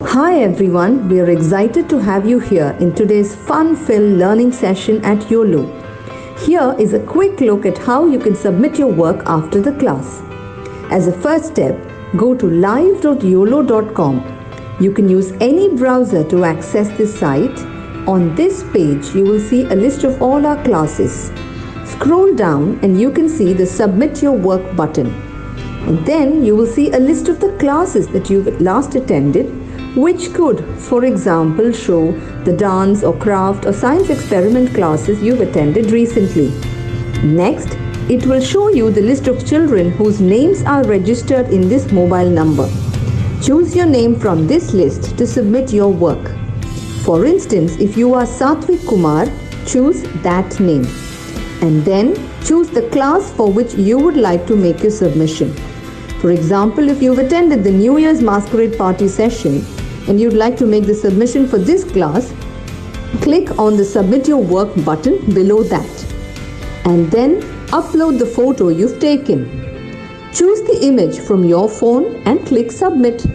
Hi everyone, we are excited to have you here in today's fun-filled learning session at YOLO. Here is a quick look at how you can submit your work after the class. As a first step, go to live.yolo.com. You can use any browser to access this site. On this page, you will see a list of all our classes. Scroll down and you can see the Submit Your Work button. And then you will see a list of the classes that you've last attended, which could, for example, show the dance or craft or science experiment classes you've attended recently. Next, it will show you the list of children whose names are registered in this mobile number. Choose your name from this list to submit your work. For instance, if you are Satvik Kumar, choose that name. And then choose the class for which you would like to make your submission. For example, if you've attended the New Year's Masquerade Party session and you'd like to make the submission for this class, click on the Submit Your Work button below that. And then upload the photo you've taken. Choose the image from your phone and click Submit.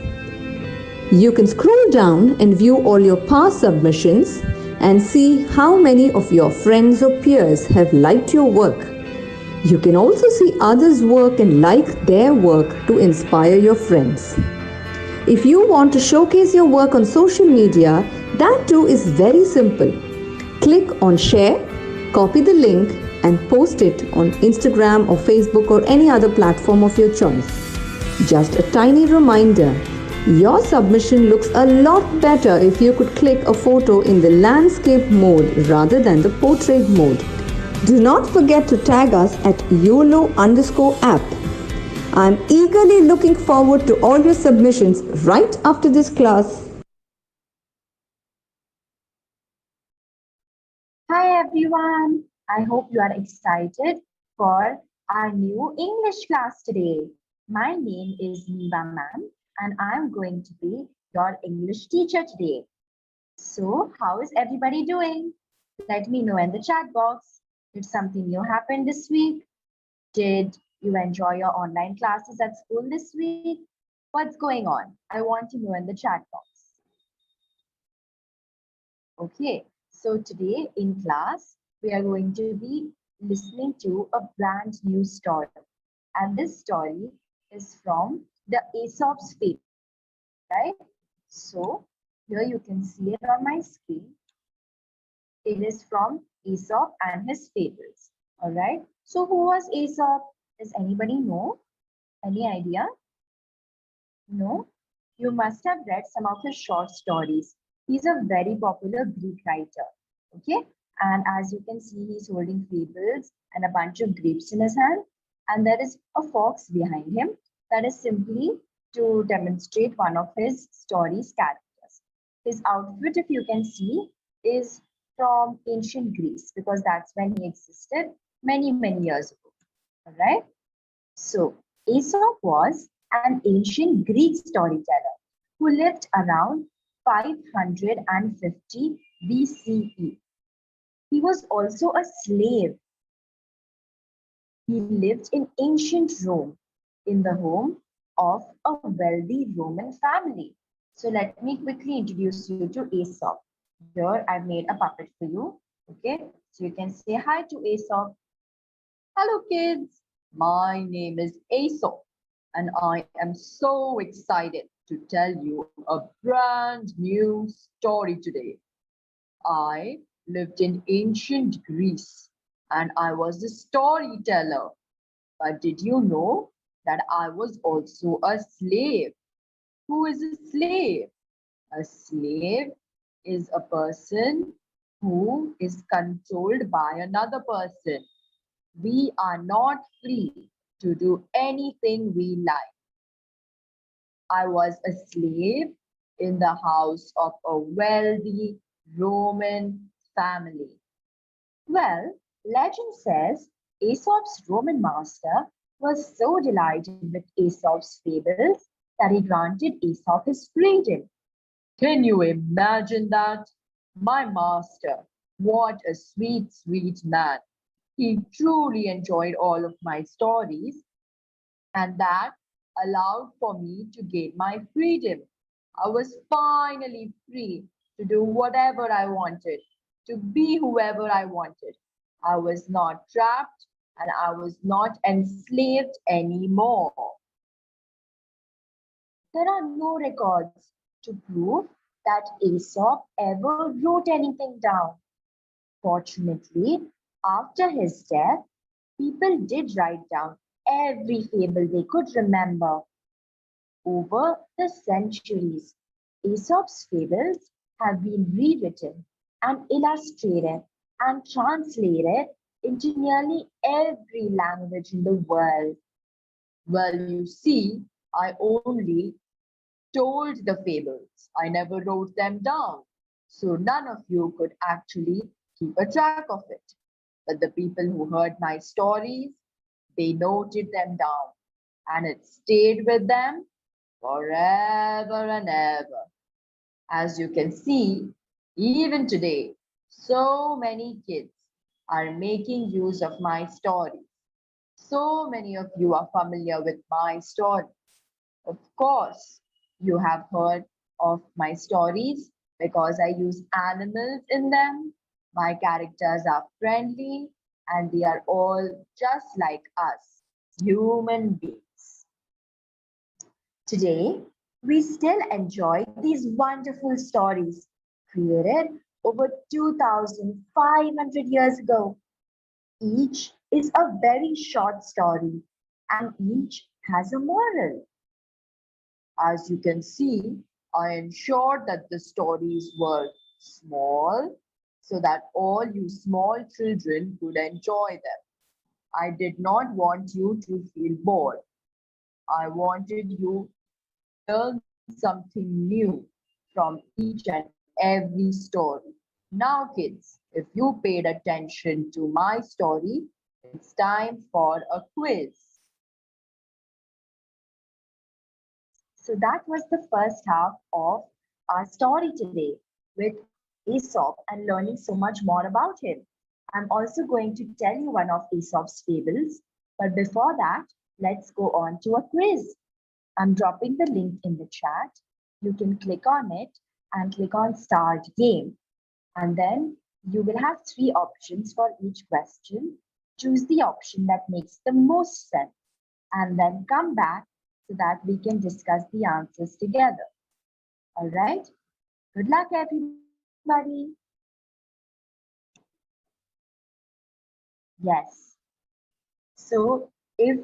You can scroll down and view all your past submissions and see how many of your friends or peers have liked your work. You can also see others' work and like their work to inspire your friends. If you want to showcase your work on social media, that too is very simple. Click on Share, copy the link and post it on Instagram or Facebook or any other platform of your choice. Just a tiny reminder, your submission looks a lot better if you could click a photo in the landscape mode rather than the portrait mode. Do not forget to tag us at YOLO_app. I'm eagerly looking forward to all your submissions right after this class. Hi everyone, I hope you are excited for our new English class today. My name is Niva ma'am and I'm going to be your English teacher today. So, how is everybody doing? Let me know in the chat box. Did something new happen this week? Did you enjoy your online classes at school this week? What's going on? I want to know in the chat box. Okay, so today in class, we are going to be listening to a brand new story. And this story is from the Aesop's Fable, right? So here you can see it on my screen. It is from Aesop and his fables. All right. So who was Aesop? Does anybody know? Any idea? No? You must have read some of his short stories. He's a very popular Greek writer. Okay. And as you can see, he's holding fables and a bunch of grapes in his hand. And there is a fox behind him. That is simply to demonstrate one of his stories' characters. His outfit, if you can see, is from ancient Greece because that's when he existed many, many years ago. All right. So Aesop was an ancient Greek storyteller who lived around 550 BCE. He was also a slave. He lived in ancient Rome in the home of a wealthy Roman family. So let me quickly introduce you to Aesop. Here I've made a puppet for you. Okay, so you can say hi to Aesop. Hello kids, my name is Aesop and I am so excited to tell you a brand new story today. I lived in ancient Greece and I was a storyteller. But did you know that I was also a slave? Who is a slave? A slave is a person who is controlled by another person. We are not free to do anything we like. I was a slave in the house of a wealthy Roman family. Well, legend says Aesop's Roman master was so delighted with Aesop's fables that he granted Aesop his freedom. Can you imagine that? My master, what a sweet, sweet man. He truly enjoyed all of my stories, and that allowed for me to gain my freedom. I was finally free to do whatever I wanted, to be whoever I wanted. I was not trapped and I was not enslaved anymore. There are no records to prove that Aesop ever wrote anything down. Fortunately, after his death, people did write down every fable they could remember. Over the centuries, Aesop's fables have been rewritten and illustrated and translated into nearly every language in the world. Well, you see, I only told the fables. I never wrote them down. So none of you could actually keep a track of it. But the people who heard my stories, they noted them down and it stayed with them forever and ever. As you can see, even today, so many kids are making use of my stories. So many of you are familiar with my story. Of course, you have heard of my stories because I use animals in them. My characters are friendly and they are all just like us, human beings. Today, we still enjoy these wonderful stories created over 2,500 years ago. Each is a very short story and each has a moral. As you can see, I ensured that the stories were small so that all you small children could enjoy them. I did not want you to feel bored. I wanted you to learn something new from each and every story. Now, kids, if you paid attention to my story, it's time for a quiz. So that was the first half of our story today with Aesop and learning so much more about him. I'm also going to tell you one of Aesop's fables, but before that, let's go on to a quiz. I'm dropping the link in the chat. You can click on it and click on Start Game. And then you will have three options for each question. Choose the option that makes the most sense and then come back so that we can discuss the answers together. All right? Good luck, everybody. Yes. So if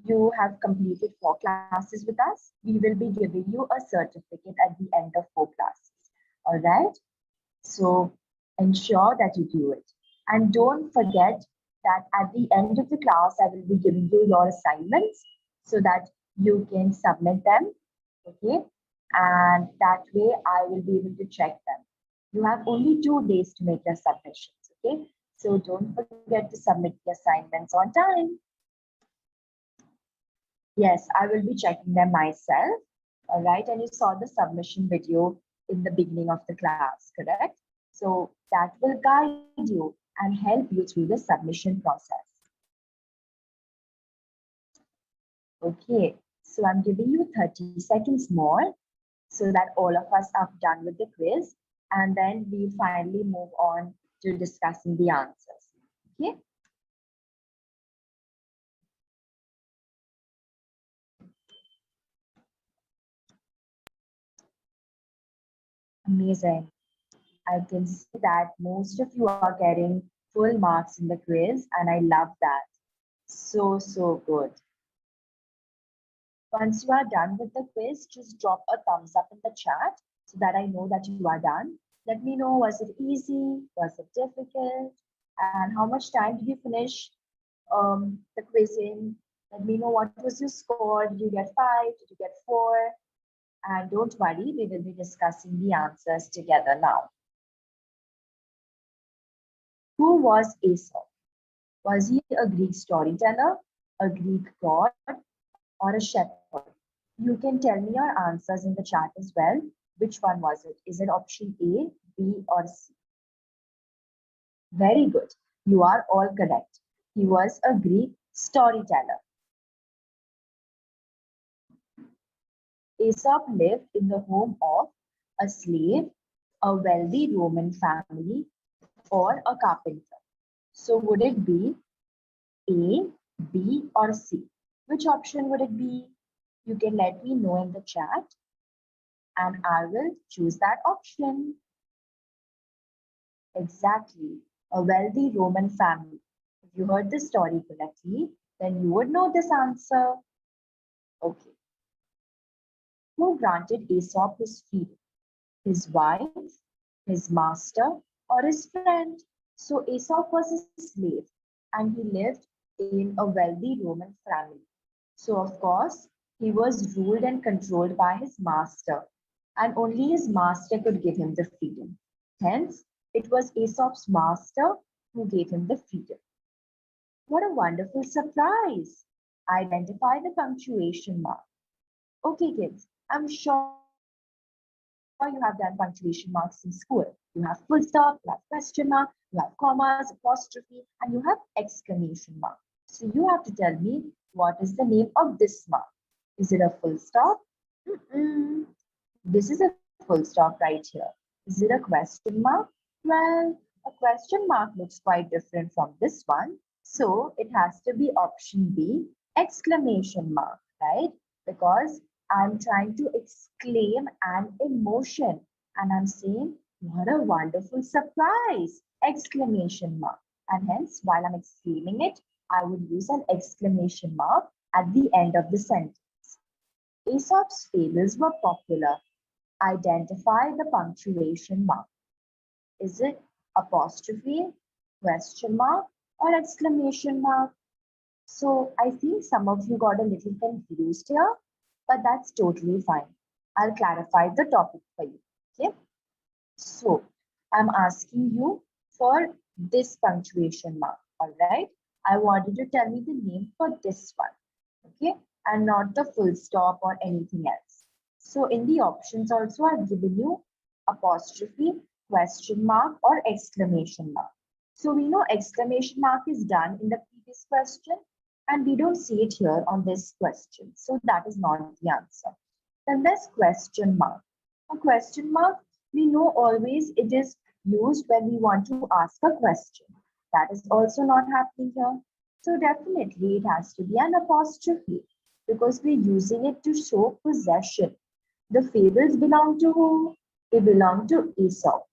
you have completed 4 classes with us, we will be giving you a certificate at the end of 4 classes. All right? So ensure that you do it. And don't forget that at the end of the class, I will be giving you your assignments so that you can submit them. Okay. And that way I will be able to check them. You have only 2 days to make your submissions. Okay. So don't forget to submit the assignments on time. Yes, I will be checking them myself. All right. And you saw the submission video in the beginning of the class, correct? So that will guide you and help you through the submission process. Okay, so I'm giving you 30 seconds more so that all of us are done with the quiz and then we finally move on to discussing the answers. Okay. Amazing. I can see that most of you are getting full marks in the quiz and I love that. So good. Once you are done with the quiz, just drop a thumbs up in the chat so that I know that you are done. Let me know, was it easy? Was it difficult? And how much time did you finish the quiz in? Let me know what was your score. Did you get 5? Did you get 4? And don't worry, we will be discussing the answers together now. Who was Aesop? Was he a Greek storyteller, a Greek god, or a shepherd? You can tell me your answers in the chat as well. Which one was it? Is it option A, B, or C? Very good. You are all correct. He was a Greek storyteller. Aesop lived in the home of a slave, a wealthy Roman family, or a carpenter. So would it be A, B, or C? Which option would it be? You can let me know in the chat and I will choose that option. Exactly, a wealthy Roman family. If you heard this story correctly, then you would know this answer. Okay. Who granted Aesop his freedom? His wife, his master, or his friend? So Aesop was a slave and he lived in a wealthy Roman family. So of course, he was ruled and controlled by his master, and only his master could give him the freedom. Hence, it was Aesop's master who gave him the freedom. What a wonderful surprise! Identify the punctuation mark. Okay, kids, I'm sure you have done punctuation marks in school. You have full stop, you have question mark, you have commas, apostrophe, and you have exclamation mark. So you have to tell me what is the name of this mark. Is it a full stop? Mm-mm. This is a full stop right here. Is it a question mark? Well, a question mark looks quite different from this one. So it has to be option B, exclamation mark, right? Because I'm trying to exclaim an emotion and I'm saying, what a wonderful surprise! Exclamation mark. And hence, while I'm exclaiming it, I would use an exclamation mark at the end of the sentence. Aesop's fables were popular. Identify the punctuation mark. Is it apostrophe, question mark, or exclamation mark? So I think some of you got a little confused here, but that's totally fine. I'll clarify the topic for you. Okay. So I'm asking you for this punctuation mark. All right. I want you to tell me the name for this one. Okay. And not the full stop or anything else. So in the options also, I've given you apostrophe, question mark, or exclamation mark. So we know exclamation mark is done in the previous question, and we don't see it here on this question. So that is not the answer. Then there's question mark. A question mark, we know always it is used when we want to ask a question. That is also not happening here. So definitely it has to be an apostrophe because we're using it to show possession. The fables belong to whom? They belong to Aesop.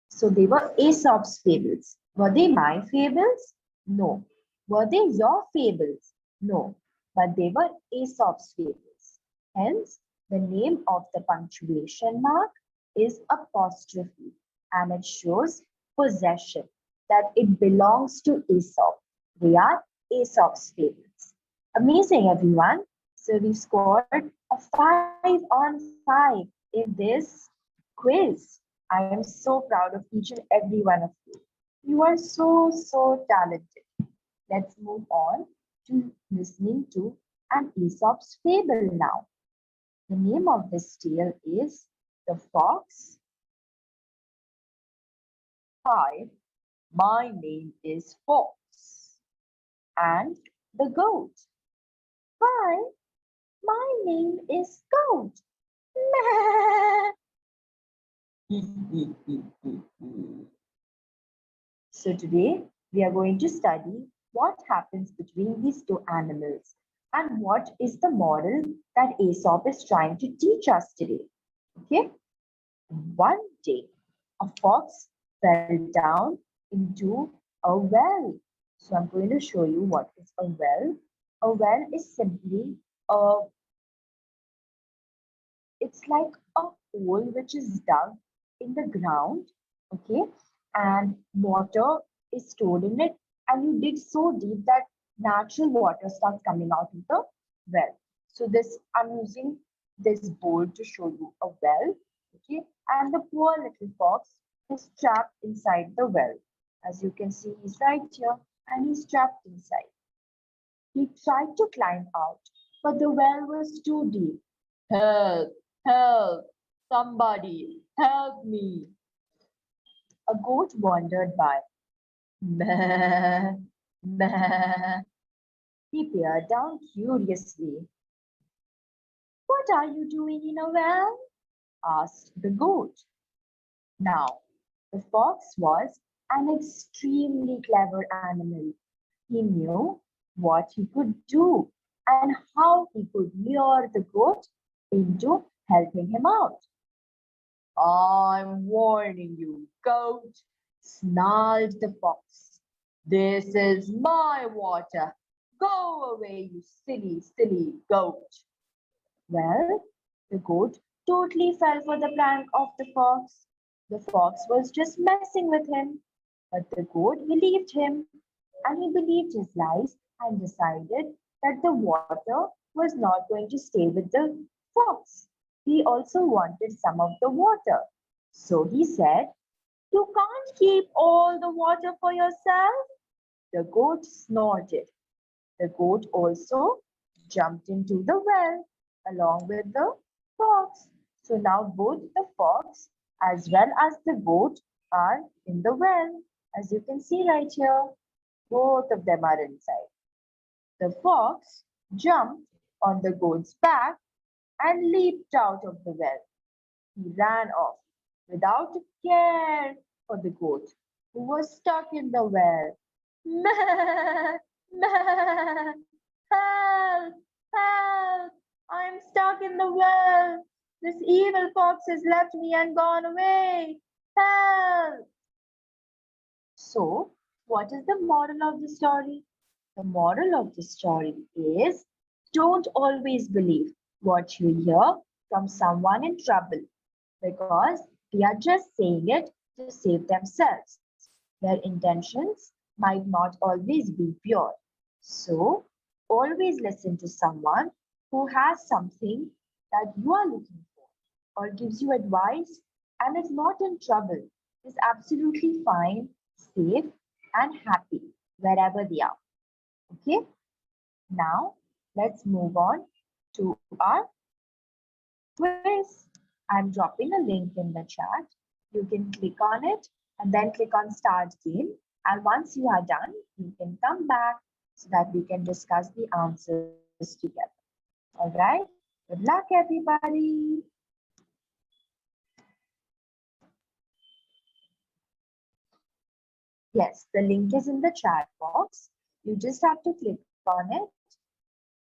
So they were Aesop's fables. Were they my fables? No. Were they your fables? No. But they were Aesop's fables. Hence, the name of the punctuation mark is apostrophe and it shows possession, that it belongs to Aesop. They are Aesop's fables. Amazing, everyone. So we scored a 5 on 5 in this quiz. I am so proud of each and every one of you. You are so talented. Let's move on to listening to an Aesop's fable now. The name of this tale is The Fox. Hi, my name is Fox. And the Goat. Hi, my name is Goat. So today we are going to study what happens between these two animals and what is the moral that Aesop is trying to teach us today. Okay. One day, a fox fell down into a well. So I'm going to show you what is a well. A well is simply it's like a hole which is dug in the ground, okay, and water is stored in it, and you dig so deep that natural water starts coming out of the well. So this, I'm using this bowl to show you a well, okay, and the poor little fox is trapped inside the well. As you can see, he's right here and he's trapped inside. He tried to climb out, but the well was too deep. Help! Help! Somebody help me! A goat wandered by. Meh, meh. He peered down curiously. What are you doing in a well? Asked the goat. Now, the fox was an extremely clever animal. He knew what he could do and how he could lure the goat into helping him out. I'm warning you, goat, snarled the fox. This is my water. Go away, you silly, silly goat. Well, the goat totally fell for the prank of the fox. The fox was just messing with him, but the goat believed him, and he believed his lies and decided that the water was not going to stay with the fox. He also wanted some of the water. So he said, "You can't keep all the water for yourself." The goat snorted. The goat also jumped into the well along with the fox. So now both the fox as well as the goat are in the well. As you can see right here, both of them are inside. The fox jumped on the goat's back and leaped out of the well. He ran off without a care for the goat, who was stuck in the well. Meh, meh, help, help, I'm stuck in the well. This evil fox has left me and gone away. Help! So, what is the moral of the story? The moral of the story is don't always believe what you hear from someone in trouble because they are just saying it to save themselves. Their intentions might not always be pure. So, always listen to someone who has something that you are looking for or gives you advice and is not in trouble, is absolutely fine, safe, and happy wherever they are. Okay, now let's move on to our quiz. I'm dropping a link in the chat. You can click on it and then click on start game. And once you are done, you can come back so that we can discuss the answers together. All right. Good luck, everybody. Yes, the link is in the chat box. You just have to click on it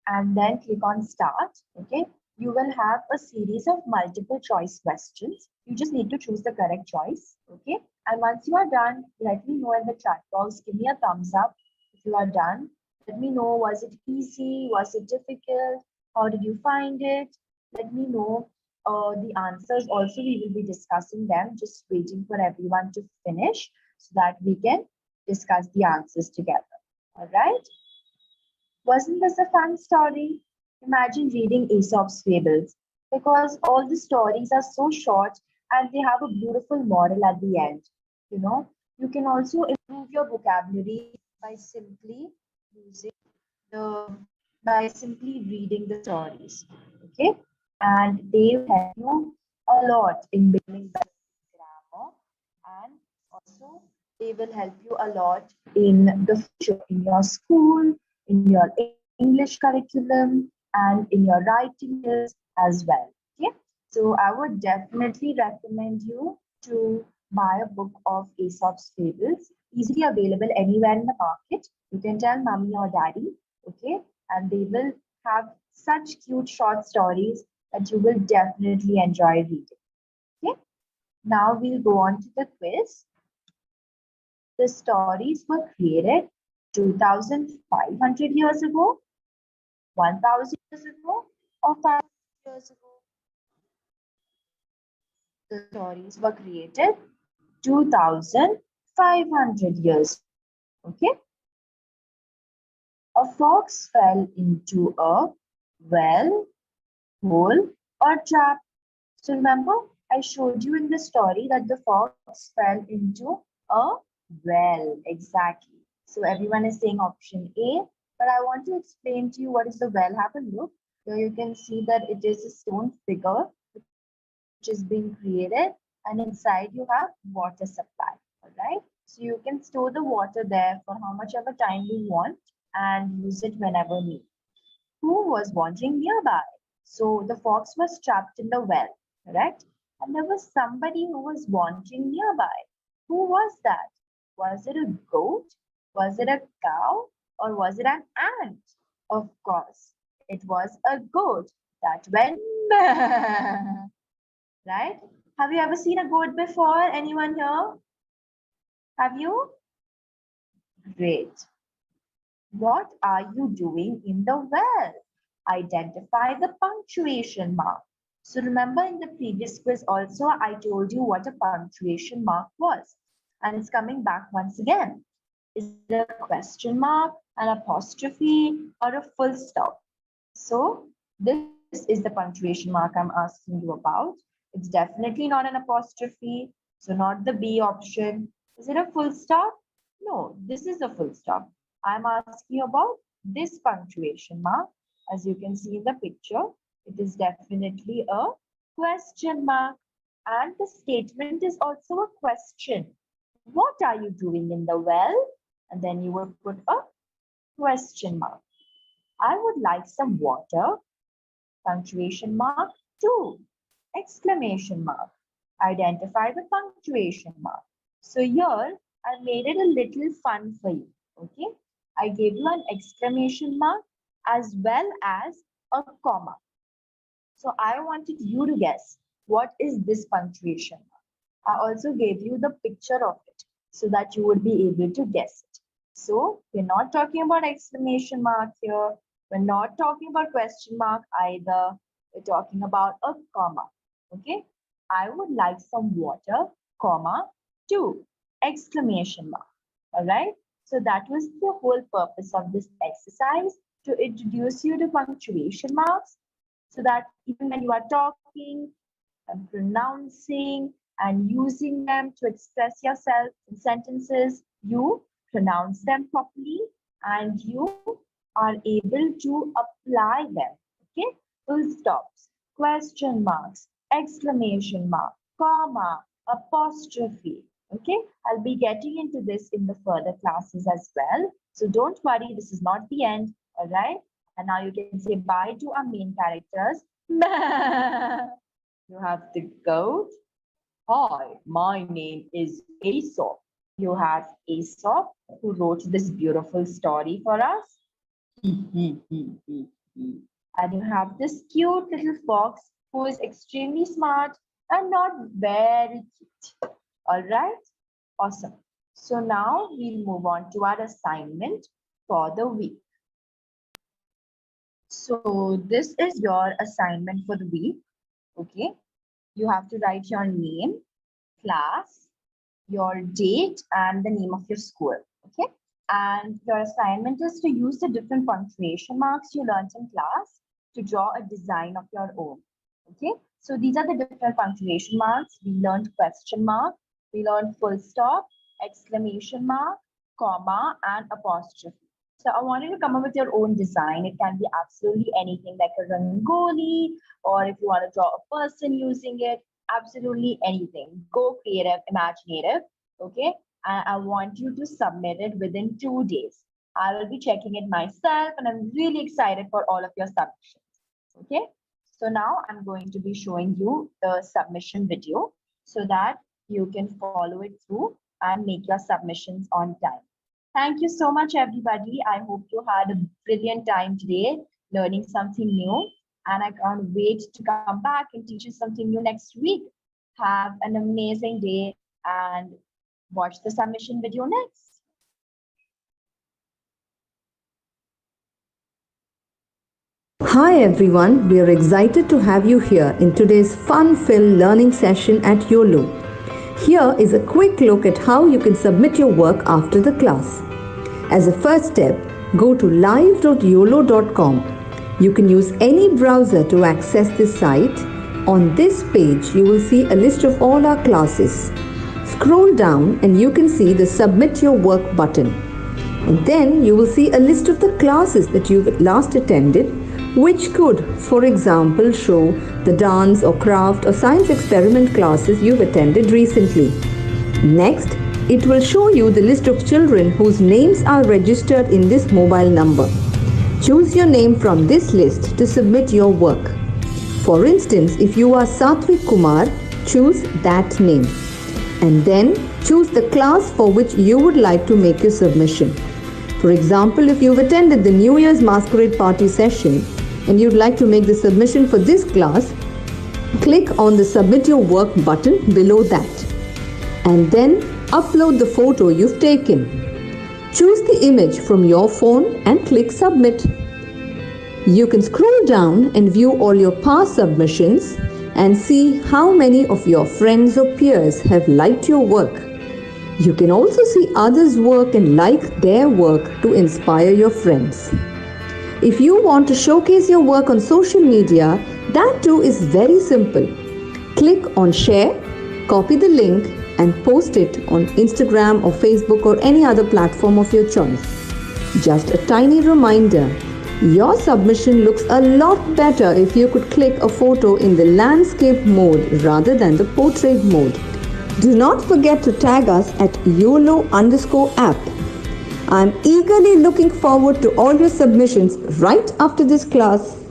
and then click on start. Okay. You will have a series of multiple choice questions. You just need to choose the correct choice. Okay. And once you are done, let me know in the chat box. Give me a thumbs up if you are done. Let me know, was it easy? Was it difficult? How did you find it? Let me know the answers. Also, we will be discussing them, just waiting for everyone to finish so that we can discuss the answers together. All right. Wasn't this a fun story? Imagine reading Aesop's Fables because all the stories are so short and they have a beautiful moral at the end. You know, you can also improve your vocabulary by simply using the by simply reading the stories. Okay, and they will help you a lot in becoming better in grammar, and also they will help you a lot in the future in your school, in your English curriculum, and in your writing skills as well. Okay, so I would definitely recommend you to buy a book of Aesop's Fables, easily available anywhere in the market. You can tell mommy or daddy, okay, and they will have such cute short stories that you will definitely enjoy reading. Okay, now we'll go on to the quiz. The stories were created 2,500 years ago, 1,000 years ago, or 500 years ago. The stories were created 2,500 years ago. Okay. A fox fell into a well, hole, or trap. So remember, I showed you in the story that the fox fell into a well. Exactly. So everyone is saying option A, but I want to explain to you what is the well. Have a look. Here you can see that it is a stone figure which is being created, and inside you have water supply. All right. So you can store the water there for how much ever time you want and use it whenever need. Who was wandering nearby? So the fox was trapped in the well, correct? And there was somebody who was wandering nearby. Who was that? Was it a goat? Was it a cow? Or was it an ant? Of course, it was a goat that went right? Have you ever seen a goat before? Anyone here? Have you? Great. What are you doing in the well? Identify the punctuation mark. So remember in the previous quiz also, I told you what a punctuation mark was. And it's coming back once again. Is it a question mark, an apostrophe, or a full stop? So this is the punctuation mark I'm asking you about. It's definitely not an apostrophe. So not the B option. Is it a full stop? No, this is a full stop. I'm asking about this punctuation mark. As you can see in the picture, it is definitely a question mark. And the statement is also a question. What are you doing in the well? And then you would put a question mark. I would like some water. Punctuation mark 2. Exclamation mark. Identify the punctuation mark. So here I made it a little fun for you. Okay. I gave you an exclamation mark as well as a comma. So I wanted you to guess what is this punctuation mark. I also gave you the picture of it so that you would be able to guess it. So we're not talking about exclamation mark here. We're not talking about question mark either. We're talking about a comma. Okay. I would like some water, comma, 2, exclamation mark. All right. So that was the whole purpose of this exercise, to introduce you to punctuation marks so that even when you are talking and pronouncing and using them to express yourself in sentences, you pronounce them properly and you are able to apply them. Okay, full stops, question marks, exclamation mark, comma, apostrophe. Okay, I'll be getting into this in the further classes as well. So don't worry, this is not the end. All right, and now you can say bye to our main characters. You have the goat. Hi, my name is Aesop. You have Aesop, who wrote this beautiful story for us. And you have this cute little fox who is extremely smart and not very cute. All right, awesome. So now we'll move on to our assignment for the week. So this is your assignment for the week. Okay, you have to write your name, class, your date, and the name of your school. Okay, and your assignment is to use the different punctuation marks you learned in class to draw a design of your own. Okay, so these are the different punctuation marks. We learned question mark, we learned full stop, exclamation mark, comma, and apostrophe. So I want you to come up with your own design. It can be absolutely anything like a rangoli, or if you want to draw a person using it, absolutely anything. Go creative, imaginative. Okay, and I want you to submit it within 2 days. I will be checking it myself, and I'm really excited for all of your submissions. Okay, so now I'm going to be showing you the submission video so that you can follow it through and make your submissions on time. Thank you so much, everybody. I hope you had a brilliant time today learning something new. And I can't wait to come back and teach you something new next week. Have an amazing day and watch the submission video next. Hi everyone, we are excited to have you here in today's fun-filled learning session at YOLO. Here is a quick look at how you can submit your work after the class. As a first step, go to live.yolo.com. You can use any browser to access this site. On this page, you will see a list of all our classes. Scroll down and you can see the Submit Your Work button. And then you will see a list of the classes that you've last attended, which could, for example, show the dance or craft or science experiment classes you've attended recently. Next, it will show you the list of children whose names are registered in this mobile number. Choose your name from this list to submit your work. For instance, if you are Satvik Kumar, choose that name. And then choose the class for which you would like to make your submission. For example, if you've attended the New Year's Masquerade Party session and you'd like to make the submission for this class, click on the Submit Your Work button below that. And then upload the photo you've taken. Choose the image from your phone and click Submit. You can scroll down and view all your past submissions and see how many of your friends or peers have liked your work. You can also see others' work and like their work to inspire your friends. If you want to showcase your work on social media, that too is very simple. Click on Share, copy the link and post it on Instagram or Facebook or any other platform of your choice. Just a tiny reminder, your submission looks a lot better if you could click a photo in the landscape mode rather than the portrait mode. Do not forget to tag us at YOLO_app. I'm eagerly looking forward to all your submissions right after this class.